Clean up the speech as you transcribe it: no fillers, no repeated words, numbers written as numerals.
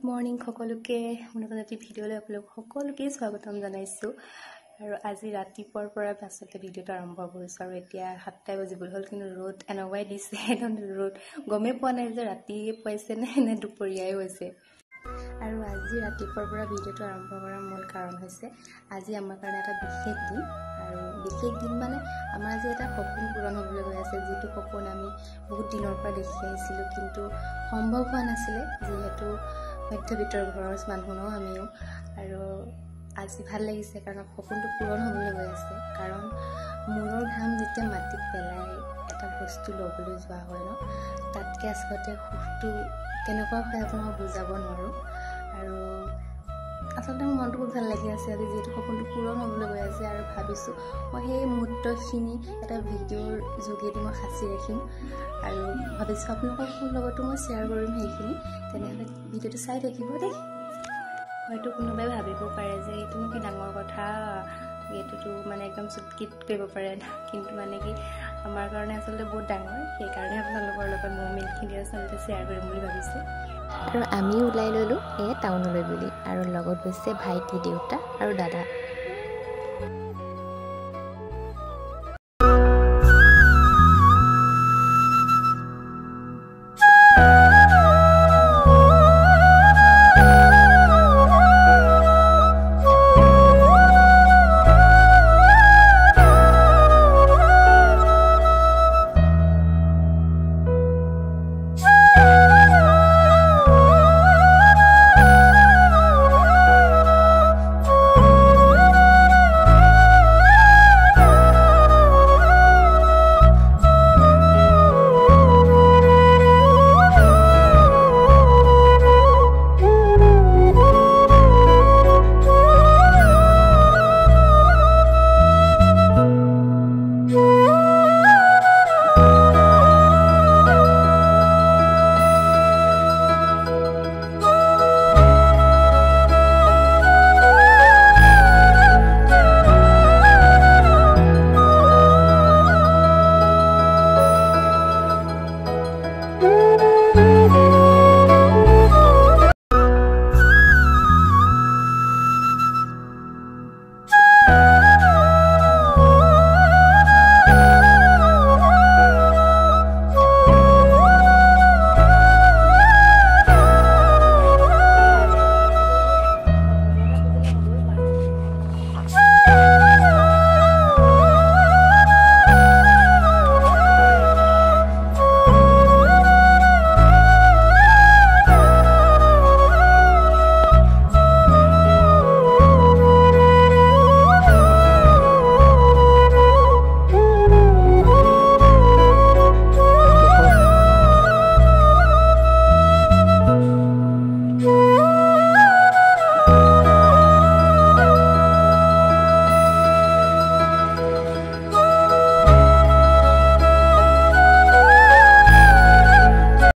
Morning সকলোকে মোৰ নতুন ভিডিঅ'লৈ সকলোকে স্বাগতম জনাইছোঁ। আৰু আজি ৰাতিপুৱাৰ পৰা আচলতে ভিডিঅ'টো আৰম্ভ কৰিছোঁ আৰু এতিয়া 7টা বাজিবলৈ হ'ল, কিন্তু ৰ'দ এনেকুৱাই দিছে, একদম ৰ'দ গমেই পোৱা নাই যে ৰাতি পাইছে নে দুপৰীয়াই হৈছে। আৰু আজি ৰাতিপুৱাৰ পৰা ভিডিঅ'টো আৰম্ভ কৰাৰ মূল কাৰণ হৈছে আজি আমাৰ কাৰণে এটা বিশেষ দিন। আৰু বিশেষ দিন মানে আমাৰ আজি এটা সপোন পূৰণ হ'বলৈ গৈ আছে, যিটো সপোন আমি বহুত দিনৰ পৰা দেখি আহিছিলোঁ, কিন্তু সম্ভৱ হোৱা নাছিলে যিহেতু মধ্যবিত্তৰ ঘৰৰ মানুহ ন আমিও। আৰু আজি ভাল লাগিছে কাৰণ সপোনটো পূৰণ হ'বলৈ গৈ আছে। কাৰণ মূৰৰ ঘাম যেতিয়া মাটিত পেলাই এটা বস্তু ল'বলৈ যোৱা হয় ন, তাতকৈ আচলতে সুখটো কেনেকুৱা হয় আপোনাক বুজাব নোৱাৰোঁ। আৰু আচলতে মোৰ মনটো বহুত ভাল লাগি আছে আজি যিহেতু সপোনটো পূৰণ হ'বলৈ গৈ আছে। আৰু ভাবিছোঁ মই সেই মুহূৰ্তখিনি এটা ভিডিঅ'ৰ যোগেদি মই সাঁচি ৰাখিম আৰু ভাবিছোঁ আপোনালোকৰ লগতো মই শ্বেয়াৰ কৰিম সেইখিনি। তেনেহ'লে ভিডিঅ'টো চাই থাকিব দেই। হয়তো কোনোবাই ভাবিব পাৰে যে এইটোনো কি ডাঙৰ কথা, এইটোতো মানে একদম চুটকিত কৰিব পাৰে, কিন্তু মানে কি আমাৰ কাৰণে আচলতে বহুত ডাঙৰ। সেইকাৰণে আপোনালোকৰ লগত মুভমেণ্টখিনি আচলতে শ্বেয়াৰ কৰিম বুলি ভাবিছোঁ। আৰু আমি ওলাই ল'লোঁ টাউনলৈ বুলি, আৰু লগত গৈছে ভাইটি, দেউতা আৰু দাদা।